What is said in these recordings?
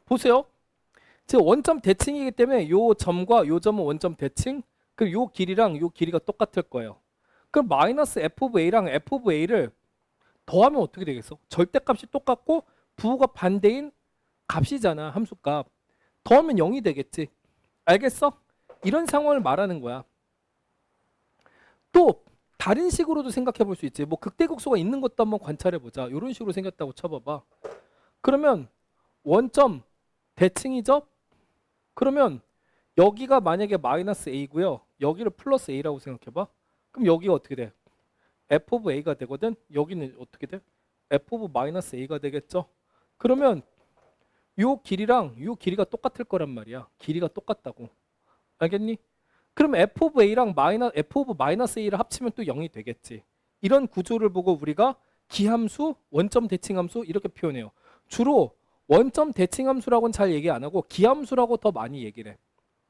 보세요. 지금 원점 대칭이기 때문에 요 점과 요 점은 원점 대칭, 그리고 요 길이랑 요 길이가 똑같을 거예요. 그럼 마이너스 f 오브 a랑 f 오브 a를 더하면 어떻게 되겠어? 절대값이 똑같고 부호가 반대인 값이잖아, 함수값. 더하면 0이 되겠지. 알겠어? 이런 상황을 말하는 거야. 또 다른 식으로도 생각해 볼 수 있지. 뭐 극대극소가 있는 것도 한번 관찰해 보자. 이런 식으로 생겼다고 쳐봐봐. 그러면 원점 대칭이죠? 그러면 여기가 만약에 마이너스 a고요. 여기를 플러스 a라고 생각해봐. 그럼 여기가 어떻게 돼? f 오브 a가 되거든. 여기는 어떻게 돼? f 오브 마이너스 a가 되겠죠. 그러면 요 길이랑 요 길이가 똑같을 거란 말이야. 길이가 똑같다고. 알겠니? 그럼 f 오브 a랑 f 오브 마이너스 a를 합치면 또 0이 되겠지. 이런 구조를 보고 우리가 기함수, 원점 대칭함수 이렇게 표현해요. 주로 원점 대칭함수라고는 잘 얘기 안 하고 기함수라고 더 많이 얘기를 해.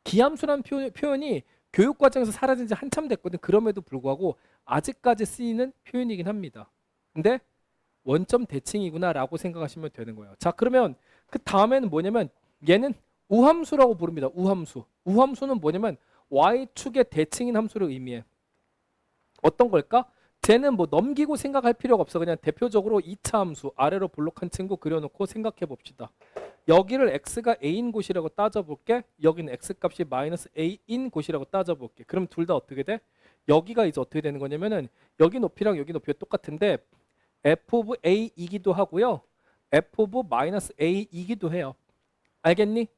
기함수라는 표현이 교육과정에서 사라진 지 한참 됐거든. 그럼에도 불구하고 아직까지 쓰이는 표현이긴 합니다. 근데 원점 대칭이구나 라고 생각하시면 되는 거예요. 자, 그러면 그 다음에는 뭐냐면 얘는 우함수라고 부릅니다. 우함수. 우함수는 뭐냐면 y축의 대칭인 함수를 의미해. 어떤 걸까? 쟤는 뭐 넘기고 생각할 필요가 없어. 그냥 대표적으로 2차 함수 아래로 볼록한 친구 그려놓고 생각해 봅시다. 여기를 x가 a인 곳이라고 따져볼게. 여기는 x값이 마이너스 a인 곳이라고 따져볼게. 그럼 둘 다 어떻게 돼? 여기가 이제 어떻게 되는 거냐면은 여기 높이랑 여기 높이가 똑같은데 f 오브 a이기도 하고요. f 오브 마이너스 a이기도 해요. 알겠니?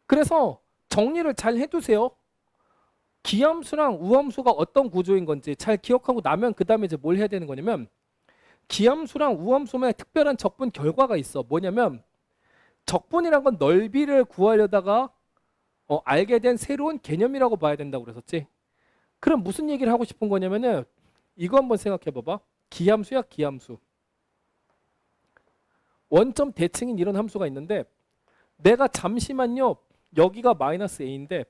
그래서 정리를 잘 해두세요. 기함수랑 우함수가 어떤 구조인 건지 잘 기억하고 나면 그 다음에 이제 뭘 해야 되는 거냐면 기함수랑 우함수만의 특별한 적분 결과가 있어. 뭐냐면 적분이란 건 넓이를 구하려다가 알게 된 새로운 개념이라고 봐야 된다고 그랬었지. 그럼 무슨 얘기를 하고 싶은 거냐면은 이거 한번 생각해 봐봐. 기함수야, 기함수. 원점 대칭인 이런 함수가 있는데 내가 잠시만요. 여기가 마이너스 a인데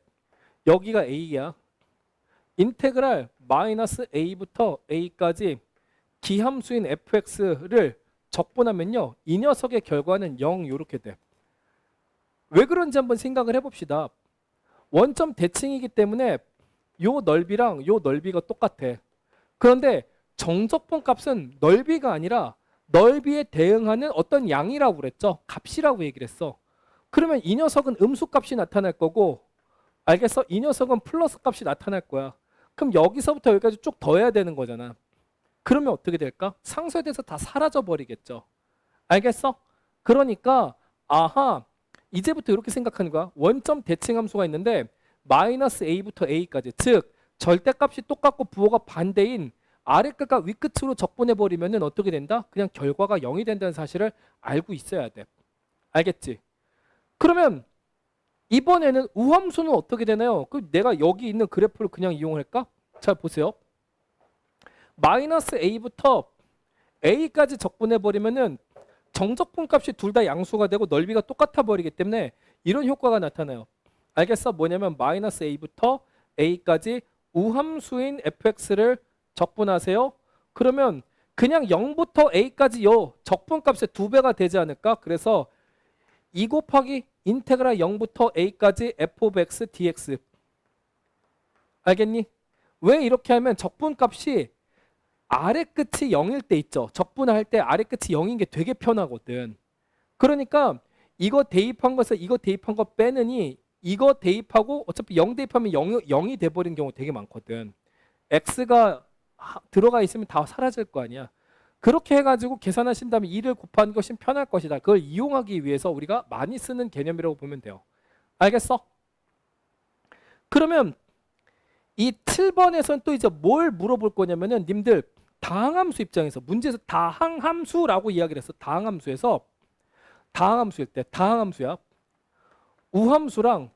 여기가 a야. 인테그랄 마이너스 a부터 a까지 기함수인 fx를 적분하면요. 이 녀석의 결과는 0 이렇게 돼. 왜 그런지 한번 생각을 해봅시다. 원점 대칭이기 때문에 요 넓이랑 요 넓이가 똑같아. 그런데 정적분 값은 넓이가 아니라 넓이에 대응하는 어떤 양이라고 그랬죠. 값이라고 얘기를 했어. 그러면 이 녀석은 음수값이 나타날 거고 알겠어? 이 녀석은 플러스 값이 나타날 거야. 그럼 여기서부터 여기까지 쭉 더해야 되는 거잖아. 그러면 어떻게 될까? 상쇄돼서 다 사라져 버리겠죠. 알겠어? 그러니까 아하 이제부터 이렇게 생각하는 거야. 원점 대칭 함수가 있는데 마이너스 a부터 a까지 즉 절대값이 똑같고 부호가 반대인 아래끝과 윗끝으로 적분해버리면 어떻게 된다? 그냥 결과가 0이 된다는 사실을 알고 있어야 돼. 알겠지? 그러면 이번에는 우함수는 어떻게 되나요? 그 내가 여기 있는 그래프를 그냥 이용할까? 자 보세요. 마이너스 a부터 a까지 적분해버리면은 정적분 값이 둘 다 양수가 되고 넓이가 똑같아 버리기 때문에 이런 효과가 나타나요. 알겠어? 뭐냐면 마이너스 a부터 a까지 우함수인 fx를 적분하세요. 그러면 그냥 0부터 a까지 요 적분값의 2배가 되지 않을까? 그래서 2 곱하기 인테그랄 0부터 a까지 f of x dx. 알겠니? 왜 이렇게 하면 적분값이 아래 끝이 0일 때 있죠. 적분할 때 아래 끝이 0인 게 되게 편하거든. 그러니까 이거 대입한 것을 이거 대입한 거 빼느니 이거 대입하고 어차피 0 대입하면 0이 돼버린 경우 되게 많거든. x가 들어가 있으면 다 사라질 거 아니야. 그렇게 해가지고 계산하신 다음에 2를 곱하는 것이 편할 것이다. 그걸 이용하기 위해서 우리가 많이 쓰는 개념이라고 보면 돼요. 알겠어? 그러면 이 7번에서는 또 이제 뭘 물어볼 거냐면은 님들 다항함수 입장에서 문제에서 다항함수라고 이야기를 했어. 다항함수에서 다항함수일 때 다항함수야. 우함수랑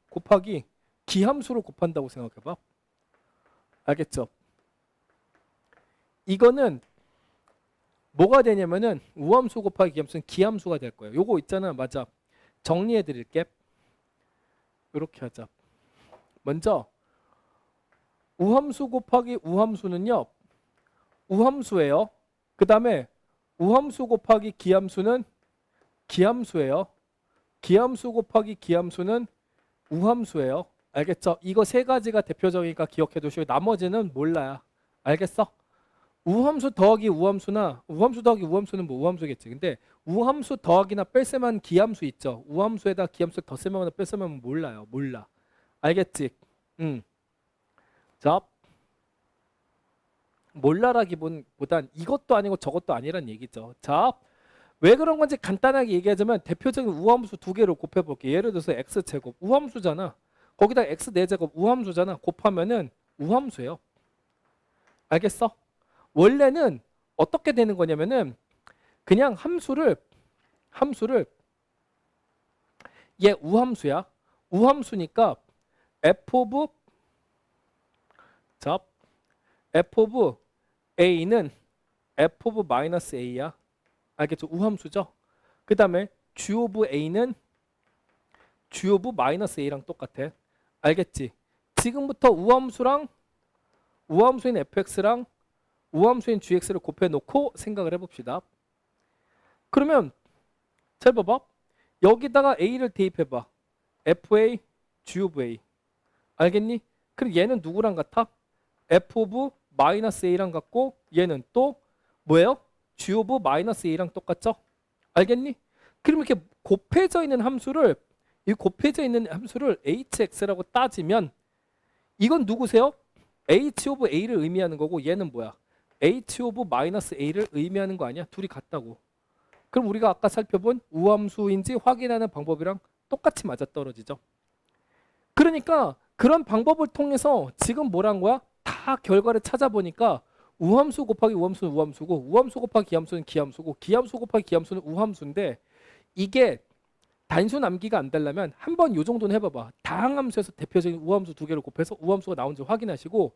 곱하기 기함수로 곱한다고 생각해봐. 알겠죠? 이거는 뭐가 되냐면은 우함수 곱하기 기함수는 기함수가 될 거예요. 요거 있잖아. 맞아. 정리해 드릴게. 이렇게 하자. 먼저 우함수 곱하기 우함수는요. 우함수예요. 그 다음에 우함수 곱하기 기함수는 기함수예요. 기함수 곱하기 기함수는 우함수예요. 알겠죠? 이거 세 가지가 대표적이니까 기억해 두시고 나머지는 몰라요. 알겠어? 우함수 더하기 우함수나 우함수 더하기 우함수는 뭐 우함수겠지. 근데 우함수 더하기나 뺄셈한 기함수 있죠. 우함수에다 기함수 덧셈하거나 뺄셈하면 몰라요. 몰라. 알겠지? 자, 몰라라기보단 이것도 아니고 저것도 아니란 얘기죠. 자, 왜 그런 건지 간단하게 얘기하자면 대표적인 우함수 두 개를 곱해볼게요. 예를 들어서 x제곱 우함수잖아. 거기다 x 4제곱 우함수잖아. 곱하면은 우함수예요. 알겠어? 원래는 어떻게 되는 거냐면은 그냥 함수를 얘 우함수야. 우함수니까 f of 자 f of a는 f of 마이너스 a야. 알겠죠? 우함수죠. 그 다음에 g of a는 g of 마이너스 a랑 똑같아. 알겠지? 지금부터 우함수인 fx랑 우함수인 gx를 곱해놓고 생각을 해봅시다. 그러면 잘 봐봐. 여기다가 a를 대입해봐. fa, g of a. 알겠니? 그럼 얘는 누구랑 같아? f of 마이너스 a랑 같고 얘는 또 뭐예요? g of 마이너스 a랑 똑같죠? 알겠니? 그럼 이렇게 곱해져 있는 함수를 hx라고 따지면 이건 누구세요? h of a를 의미하는 거고 얘는 뭐야? h of 마이너스 a를 의미하는 거 아니야? 둘이 같다고. 그럼 우리가 아까 살펴본 우함수인지 확인하는 방법이랑 똑같이 맞아떨어지죠. 그러니까 그런 방법을 통해서 지금 뭐란 거야? 다 결과를 찾아보니까 우함수 곱하기 우함수는 우함수고 우함수 곱하기 기함수는 기함수고 기함수 곱하기 기함수는 우함수인데 이게 단순 암기가 안 되려면 한번 요 정도는 해봐봐. 다항함수에서 대표적인 우함수 두 개를 곱해서 우함수가 나온지 확인하시고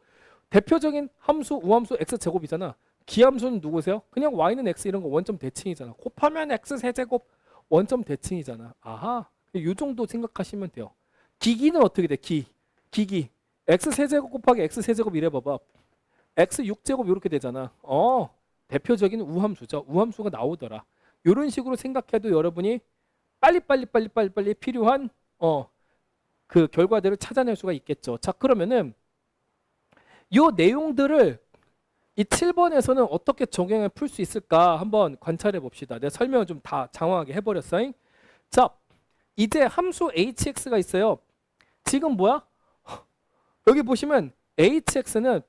대표적인 함수 우함수 x제곱이잖아. 기함수는 누구세요? 그냥 y는 x 이런 거 원점 대칭이잖아. 곱하면 x 세제곱 원점 대칭이잖아. 아하, 요 정도 생각하시면 돼요. 기기는 어떻게 돼? 기기 x 세제곱 곱하기 x 세제곱 이래봐봐. x 6제곱 이렇게 되잖아. 대표적인 우함수죠. 우함수가 나오더라. 이런 식으로 생각해도 여러분이 빨리 필요한 그 결과들을 찾아낼 수가 있겠죠. 자, 그러면은 요 내용들을 이 7번에서는 어떻게 적용해 풀 수 있을까 한번 관찰해 봅시다. 내가 설명을 좀 다 장황하게 해버렸어요. 자, 이제 함수 hx가 있어요. 지금 뭐야? 여기 보시면 hx는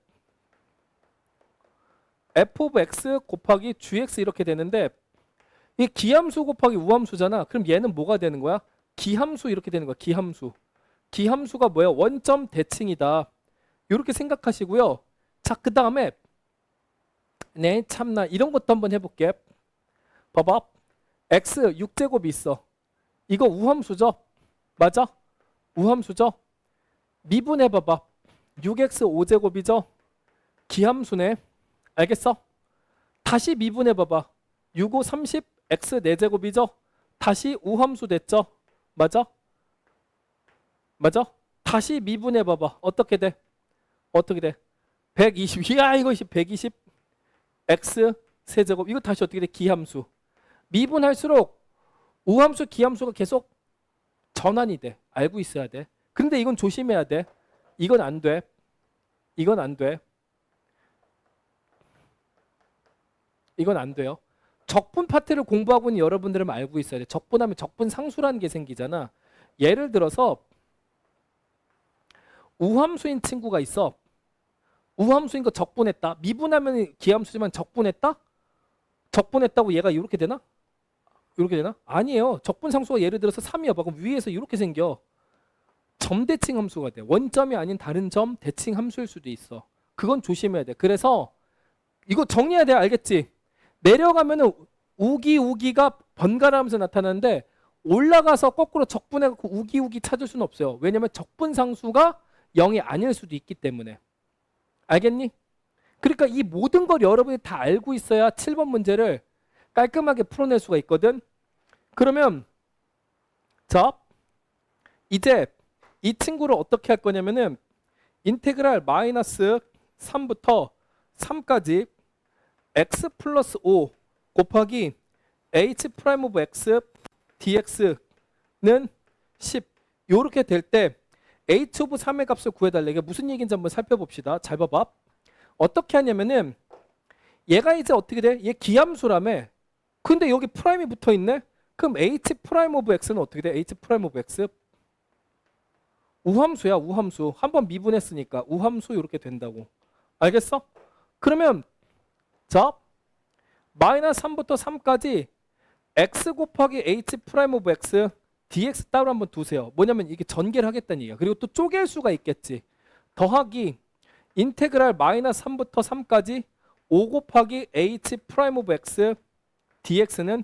f of x 곱하기 gx 이렇게 되는데 이 기함수 곱하기 우함수잖아. 그럼 얘는 뭐가 되는 거야? 기함수 이렇게 되는 거야. 기함수가 뭐야? 원점 대칭이다. 이렇게 생각하시고요. 자, 그 다음에 네 참나 이런 것도 한번 해볼게. 봐봐. x 6제곱이 있어. 이거 우함수죠? 맞아? 우함수죠? 미분해봐봐. 6x 5제곱이죠? 기함수네. 알겠어? 다시 미분해봐봐. 6, 5, 30, x 4제곱이죠? 다시 우함수 됐죠? 맞아? 맞아? 다시 미분해봐봐. 어떻게 돼? 120. 야, 이것이 120 x 세제곱. 이거 다시 어떻게 돼? 기함수. 미분할수록 우함수, 기함수가 계속 전환이 돼. 알고 있어야 돼. 근데 이건 조심해야 돼. 이건 안 돼. 이건 안 돼. 이건 안 돼요. 적분 파트를 공부하고 있는 여러분들은 알고 있어야 돼. 적분하면 적분상수라는 게 생기잖아. 예를 들어서 우함수인 친구가 있어. 우함수인 거 적분했다. 미분하면 기함수지만 적분했다? 적분했다고 얘가 이렇게 되나? 이렇게 되나? 아니에요. 적분상수가 예를 들어서 3이야. 그럼 위에서 이렇게 생겨. 점대칭 함수가 돼. 원점이 아닌 다른 점 대칭 함수일 수도 있어. 그건 조심해야 돼. 그래서 이거 정리해야 돼. 알겠지? 내려가면은 우기가 번갈아가면서 나타나는데 올라가서 거꾸로 적분해갖고 우기 찾을 수는 없어요. 왜냐면 적분상수가 0이 아닐 수도 있기 때문에. 알겠니? 그러니까 이 모든 걸 여러분이 다 알고 있어야 7번 문제를 깔끔하게 풀어낼 수가 있거든. 그러면 자, 이제 이 친구를 어떻게 할 거냐면은 인테그랄 마이너스 3부터 3까지 x 플러스 5 곱하기 h 프라임 오브 x dx는 10 요렇게 될 때 h 오브 3의 값을 구해달래. 이게 무슨 얘기인지 한번 살펴봅시다. 잘 봐봐. 어떻게 하냐면은 얘가 이제 어떻게 돼? 얘 기함수라며. 근데 여기 프라임이 붙어있네? 그럼 h 프라임 오브 x는 어떻게 돼? h 프라임 오브 x 우함수야. 우함수. 한번 미분했으니까 우함수 이렇게 된다고. 알겠어? 그러면 자 마이너스 3부터 3까지 x 곱하기 h 프라임 오브 x dx 따로 한번 두세요. 뭐냐면 이게 전개를 하겠다는 얘기야. 그리고 또 쪼갤 수가 있겠지. 더하기 인테그랄 마이너스 3부터 3까지 5 곱하기 h 프라임 오브 x dx는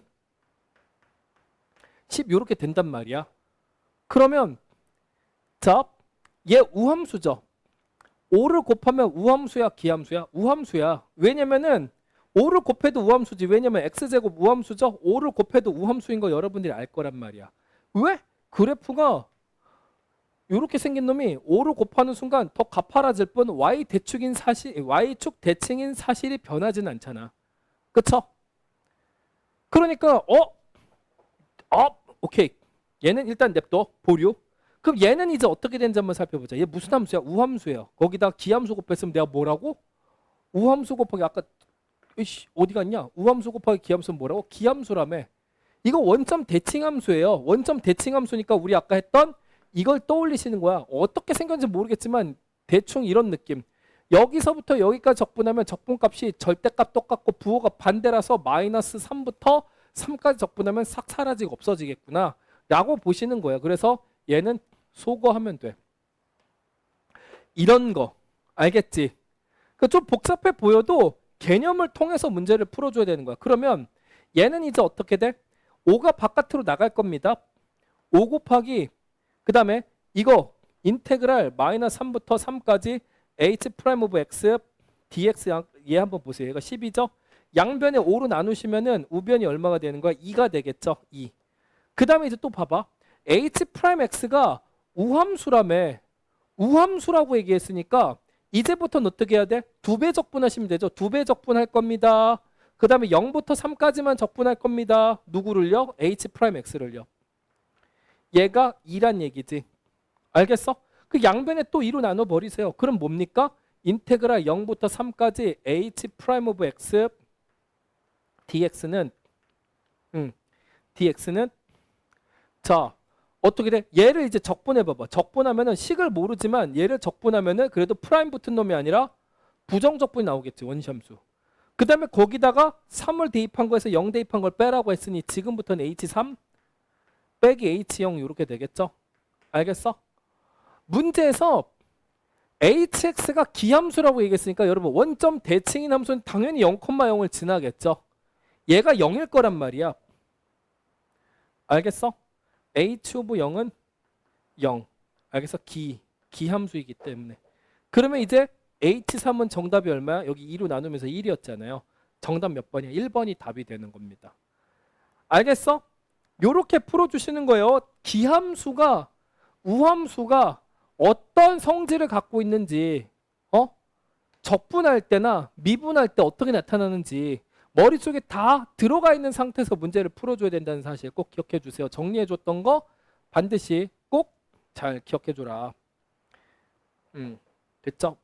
10 이렇게 된단 말이야. 그러면 자, 얘 우함수죠. 5를 곱하면 우함수야 기함수야? 우함수야. 왜냐면은 5를 곱해도 우함수지. 왜냐면 x제곱 우함수죠. 5를 곱해도 우함수인 거 여러분들이 알 거란 말이야. 왜? 그래프가 이렇게 생긴 놈이 5를 곱하는 순간 더 가파라질 뿐 y축 대칭인 사실이 변하진 않잖아. 그쵸? 그러니까 오케이. 얘는 일단 냅둬. 보류. 그럼 얘는 이제 어떻게 되는지 한번 살펴보자. 얘 무슨 함수야? 우함수예요. 거기다 기함수 곱했으면 내가 뭐라고? 우함수 곱하기 아까 어디 갔냐? 우함수 곱하기 기함수는 뭐라고? 기함수라며. 이거 원점 대칭함수예요. 원점 대칭함수니까 우리 아까 했던 이걸 떠올리시는 거야. 어떻게 생겼는지 모르겠지만 대충 이런 느낌. 여기서부터 여기까지 적분하면 적분값이 절대값 똑같고 부호가 반대라서 마이너스 3부터 3까지 적분하면 싹 사라지고 없어지겠구나 라고 보시는 거예요. 그래서 얘는 소거하면 돼. 이런 거 알겠지? 좀 복잡해 보여도 개념을 통해서 문제를 풀어줘야 되는 거야. 그러면 얘는 이제 어떻게 돼? 5가 바깥으로 나갈 겁니다. 5 곱하기 그 다음에 이거 인테그랄 마이너스 3부터 3까지 h 프라임 오브 x dx 얘 한번 보세요. 얘가 10이죠? 양변에 5로 나누시면은 우변이 얼마가 되는 거야? 2가 되겠죠? 2. 그 다음에 이제 또 봐봐. h 프라임 x가 우함수라며. 우함수라고 얘기했으니까 이제부터는 어떻게 해야 돼? 2배 적분하시면 되죠. 2배 적분할 겁니다. 그 다음에 0부터 3까지만 적분할 겁니다. 누구를요? h 프라임 x를요. 얘가 2란 얘기지. 알겠어? 그 양변에 또 2로 나눠버리세요. 그럼 뭡니까? 인테그랄 0부터 3까지 h 프라임 오브 x dx는 자 어떻게 돼? 얘를 이제 적분해봐봐. 적분하면은 식을 모르지만 얘를 적분하면은 그래도 프라임 붙은 놈이 아니라 부정적분이 나오겠지. 원시함수. 그 다음에 거기다가 3을 대입한 거에서 0 대입한 걸 빼라고 했으니 지금부터는 h3 빼기 h0 이렇게 되겠죠? 알겠어? 문제에서 hx가 기함수라고 얘기했으니까 여러분 원점 대칭인 함수는 당연히 0,0을 지나겠죠? 얘가 0일 거란 말이야. 알겠어? h 오브 0은 0. 알겠어? 기함수이기 때문에. 그러면 이제 h3은 정답이 얼마야? 여기 2로 나누면서 1이었잖아요. 정답 몇 번이야? 1번이 답이 되는 겁니다. 알겠어? 요렇게 풀어주시는 거예요. 기함수가 우함수가 어떤 성질을 갖고 있는지 적분할 때나 미분할 때 어떻게 나타나는지 머릿속에 다 들어가 있는 상태에서 문제를 풀어줘야 된다는 사실 꼭 기억해 주세요. 정리해줬던 거 반드시 꼭 잘 기억해 줘라. 됐죠?